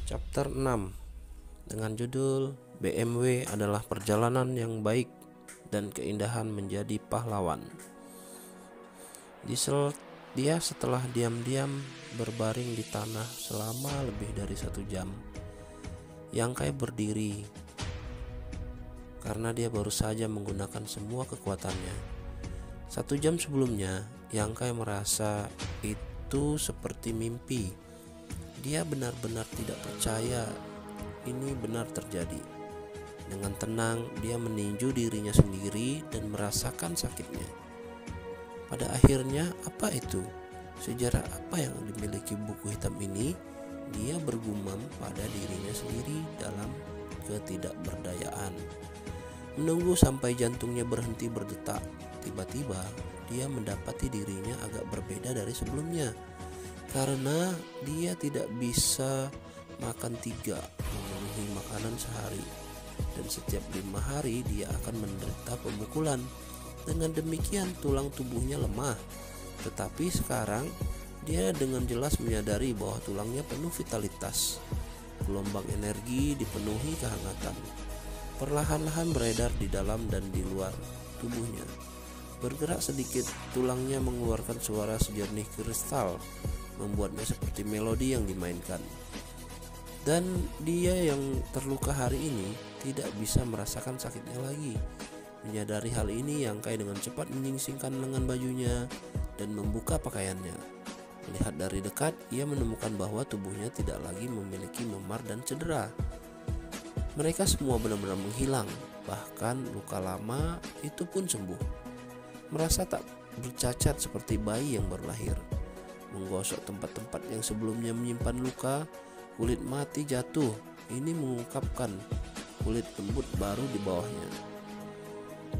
Chapter 6 dengan judul BMW adalah perjalanan yang baik dan keindahan menjadi pahlawan. Dia setelah diam-diam berbaring di tanah selama lebih dari 1 jam. Yangkai berdiri karena dia baru saja menggunakan semua kekuatannya. 1 jam sebelumnya, Yangkai merasa itu seperti mimpi. Dia benar-benar tidak percaya ini benar terjadi. Dengan tenang, dia meninju dirinya sendiri dan merasakan sakitnya. Pada akhirnya, apa itu? Sejarah apa yang dimiliki buku hitam ini? Dia bergumam pada dirinya sendiri dalam ketidakberdayaan. Menunggu sampai jantungnya berhenti berdetak. Tiba-tiba, dia mendapati dirinya agak berbeda dari sebelumnya. Karena dia tidak bisa makan 3 memenuhi makanan sehari. Dan setiap 5 hari dia akan menderita pemukulan. Dengan demikian tulang tubuhnya lemah. Tetapi sekarang dia dengan jelas menyadari bahwa tulangnya penuh vitalitas. Gelombang energi dipenuhi kehangatan. Perlahan-lahan beredar di dalam dan di luar tubuhnya. Bergerak sedikit, tulangnya mengeluarkan suara sejernih kristal, membuatnya seperti melodi yang dimainkan. Dan dia yang terluka hari ini tidak bisa merasakan sakitnya lagi. Menyadari hal ini, Yangkai dengan cepat menyingsingkan lengan bajunya dan membuka pakaiannya. Melihat dari dekat, ia menemukan bahwa tubuhnya tidak lagi memiliki memar dan cedera. Mereka semua benar-benar menghilang, bahkan luka lama itu pun sembuh. Merasa tak bercacat seperti bayi yang baru lahir. Menggosok tempat-tempat yang sebelumnya menyimpan luka, kulit mati jatuh. Ini mengungkapkan kulit lembut baru di bawahnya.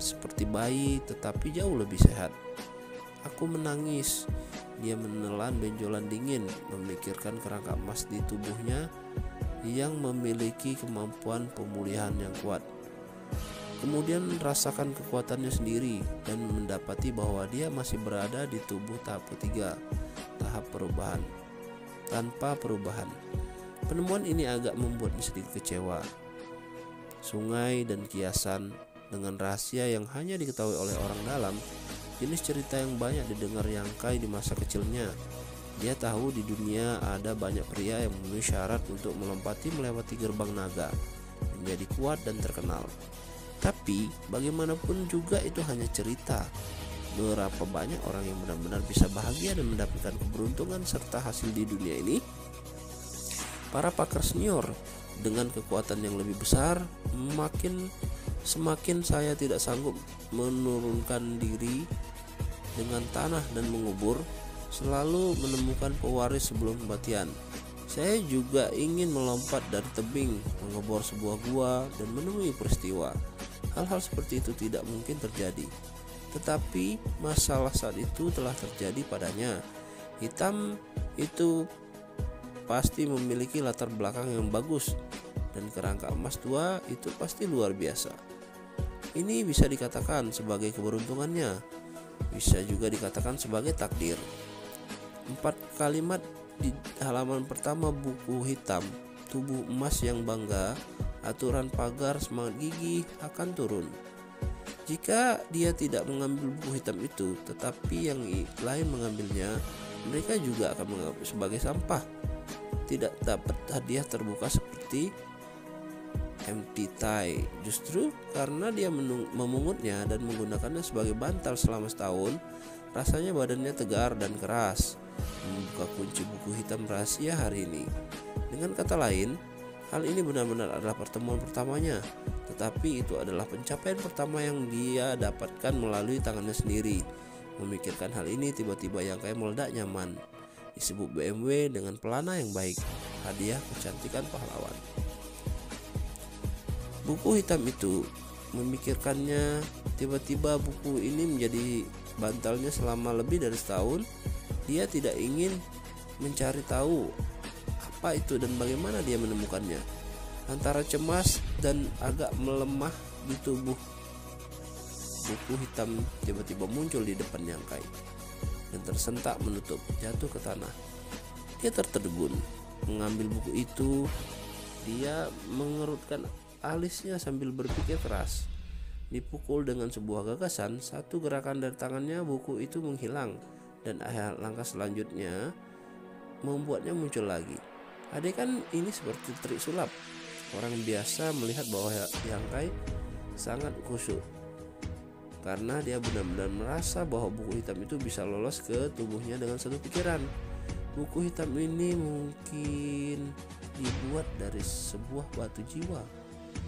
Seperti bayi tetapi jauh lebih sehat. Aku menangis. Dia menelan benjolan dingin, memikirkan kerangka emas di tubuhnya yang memiliki kemampuan pemulihan yang kuat. Kemudian merasakan kekuatannya sendiri dan mendapati bahwa dia masih berada di tubuh tahap ketiga, tahap perubahan tanpa perubahan. Penemuan ini agak membuatnya sedikit kecewa. Sungai dan kiasan dengan rahasia yang hanya diketahui oleh orang dalam, jenis cerita yang banyak didengar Yangkai di masa kecilnya. Dia tahu di dunia ada banyak pria yang memenuhi syarat untuk melewati gerbang naga, menjadi kuat dan terkenal. Tapi bagaimanapun juga itu hanya cerita. Berapa banyak orang yang benar-benar bisa bahagia dan mendapatkan keberuntungan serta hasil di dunia ini? Para pakar senior dengan kekuatan yang lebih besar, semakin saya tidak sanggup menurunkan diri dengan tanah dan mengubur, selalu menemukan pewaris sebelum kematian. Saya juga ingin melompat dari tebing, mengebor sebuah gua, dan menemui peristiwa. Hal-hal seperti itu tidak mungkin terjadi. Tetapi masalah saat itu telah terjadi padanya. Hitam itu pasti memiliki latar belakang yang bagus, dan kerangka emas tua itu pasti luar biasa. Ini bisa dikatakan sebagai keberuntungannya, bisa juga dikatakan sebagai takdir. 4 kalimat di halaman pertama buku hitam, tubuh emas yang bangga, aturan pagar semangat gigih akan turun. Jika dia tidak mengambil buku hitam itu, tetapi yang lain mengambilnya, mereka juga akan menganggap sebagai sampah. Tidak dapat hadiah terbuka seperti empty tie. Justru karena dia memungutnya dan menggunakannya sebagai bantal selama setahun, rasanya badannya tegar dan keras. Membuka kunci buku hitam rahasia hari ini. Dengan kata lain, hal ini benar-benar adalah pertemuan pertamanya. Tetapi itu adalah pencapaian pertama yang dia dapatkan melalui tangannya sendiri. Memikirkan hal ini, tiba-tiba Yangkai meledak nyaman. Disebut BMW dengan pelana yang baik, hadiah kecantikan pahlawan. Buku hitam itu memikirkannya. Tiba-tiba buku ini menjadi bantalnya selama lebih dari setahun. Dia tidak ingin mencari tahu apa itu dan bagaimana dia menemukannya. Antara cemas dan agak melemah di tubuh, buku hitam tiba-tiba muncul di depan Yangkai dan tersentak menutup, jatuh ke tanah. Dia tertegun. mengambil buku itu, dia mengerutkan alisnya sambil berpikir keras. Dipukul dengan sebuah gagasan, satu gerakan dari tangannya buku itu menghilang, dan langkah selanjutnya membuatnya muncul lagi. Adegan ini seperti trik sulap. Orang biasa melihat bahwa Yangkai sangat khusyuk karena dia benar-benar merasa bahwa buku hitam itu bisa lolos ke tubuhnya dengan satu pikiran. Buku hitam ini mungkin dibuat dari sebuah batu jiwa.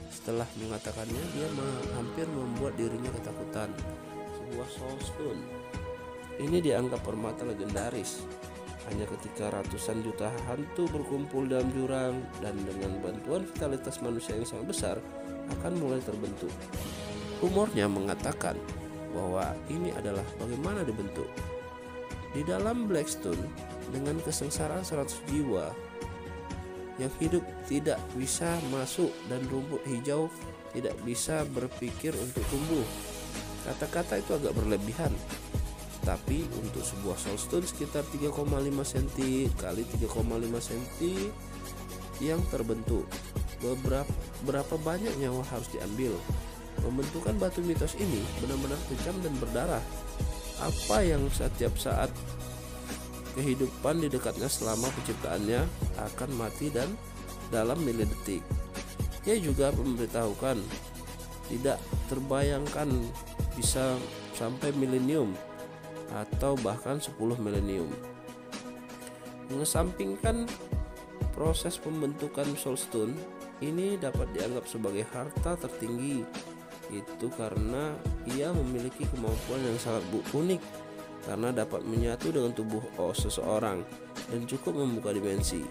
Setelah mengatakannya, dia hampir membuat dirinya ketakutan. Sebuah soul stone ini dianggap permata legendaris. Hanya ketika ratusan juta hantu berkumpul dalam jurang dan dengan bantuan vitalitas manusia yang sangat besar akan mulai terbentuk. Humornya mengatakan bahwa ini adalah bagaimana dibentuk. Di dalam Blackstone, dengan kesengsaraan 100 jiwa yang hidup tidak bisa masuk dan rumput hijau tidak bisa berpikir untuk tumbuh. Kata-kata itu agak berlebihan, tapi untuk sebuah soulstone sekitar 3,5 cm kali 3,5 cm yang terbentuk, berapa banyak nyawa harus diambil. Pembentukan batu mitos ini benar-benar kejam dan berdarah. Apa yang setiap saat kehidupan di dekatnya selama penciptaannya akan mati dan dalam milidetik. Dia juga memberitahukan tidak terbayangkan bisa sampai milenium atau bahkan 10 milenium. Mengesampingkan proses pembentukan soulstone ini dapat dianggap sebagai harta tertinggi. Itu karena ia memiliki kemampuan yang sangat unik karena dapat menyatu dengan tubuh seseorang dan cukup membuka dimensi.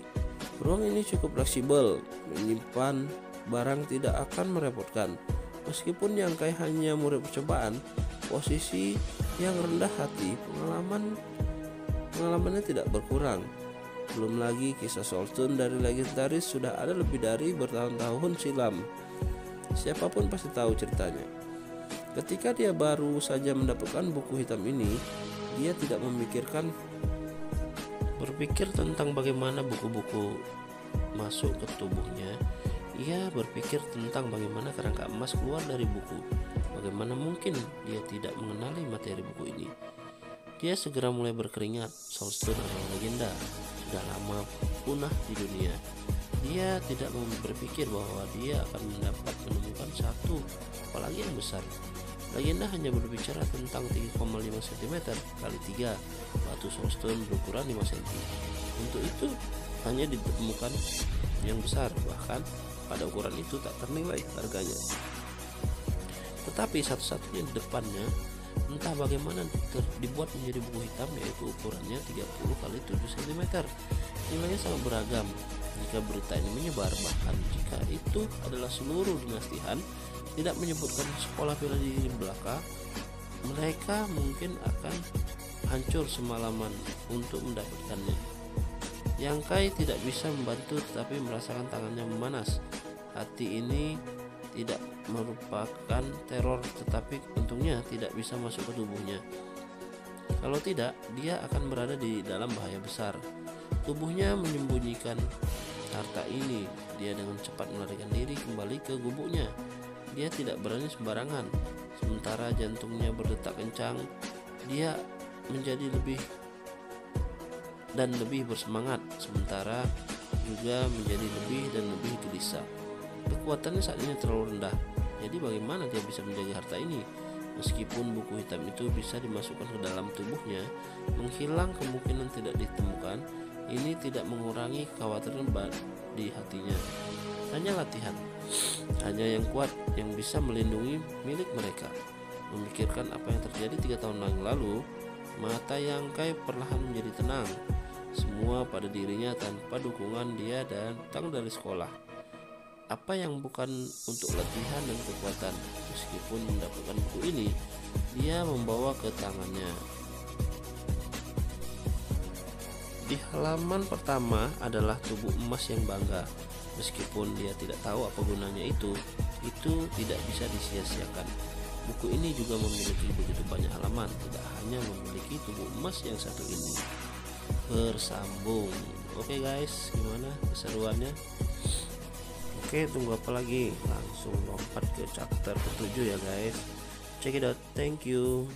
Ruang ini cukup fleksibel, menyimpan barang tidak akan merepotkan. Meskipun Yangkai hanya murid percobaan, posisi yang rendah hati, pengalamannya tidak berkurang. Belum lagi kisah soulstone dari legendaris sudah ada lebih dari bertahun-tahun silam. Siapapun pasti tahu ceritanya. Ketika dia baru saja mendapatkan buku hitam ini, dia tidak berpikir tentang bagaimana buku-buku masuk ke tubuhnya. Ia berpikir tentang bagaimana kerangka emas keluar dari buku. Bagaimana mungkin dia tidak mengenali materi buku ini. Dia segera mulai berkeringat. Soulstone adalah legenda, sudah lama punah di dunia. Dia tidak berpikir bahwa dia akan menemukan satu, apalagi yang besar. Legenda hanya berbicara tentang 3,5 cm kali 3 batu soulstone berukuran 5 cm. Untuk itu hanya ditemukan yang besar, bahkan pada ukuran itu tak ternilai harganya. Tetapi satu-satunya di depannya, entah bagaimana dibuat menjadi buku hitam, yaitu ukurannya 30 kali 7 cm. Nilainya sangat beragam. Jika berita ini menyebar, bahkan jika itu adalah seluruh dinasti Han, tidak menyebutkan sekolah bela diri belaka, mereka mungkin akan hancur semalaman untuk mendapatkannya. Yangkai tidak bisa membantu tetapi merasakan tangannya memanas. Hati ini tidak merupakan teror, tetapi untungnya tidak bisa masuk ke tubuhnya. Kalau tidak, dia akan berada di dalam bahaya besar. Tubuhnya menyembunyikan harta ini. Dia dengan cepat melarikan diri kembali ke gubuknya. Dia tidak berani sembarangan. Sementara jantungnya berdetak kencang, dia menjadi lebih bersemangat, sementara juga menjadi lebih dan lebih gelisah. Kekuatannya saat ini terlalu rendah. Jadi bagaimana dia bisa menjaga harta ini? Meskipun buku hitam itu bisa dimasukkan ke dalam tubuhnya, menghilang kemungkinan tidak ditemukan. Ini tidak mengurangi kekhawatiran di hatinya. Hanya latihan, hanya yang kuat yang bisa melindungi milik mereka. Memikirkan apa yang terjadi 3 tahun yang lalu, mata Yangkai perlahan menjadi tenang. Semua pada dirinya tanpa dukungan dia datang dari sekolah. Apa yang bukan untuk latihan dan kekuatan. Meskipun mendapatkan buku ini, dia membawa ke tangannya. Di halaman pertama adalah tubuh emas yang bangga. Meskipun dia tidak tahu apa gunanya itu tidak bisa disia-siakan. Buku ini juga memiliki begitu banyak halaman, tidak hanya memiliki tubuh emas yang satu ini. bersambung. Oke guys, gimana keseruannya? Oke, tunggu apa lagi? Langsung lompat ke chapter ke-7 ya guys. Check it out. Thank you.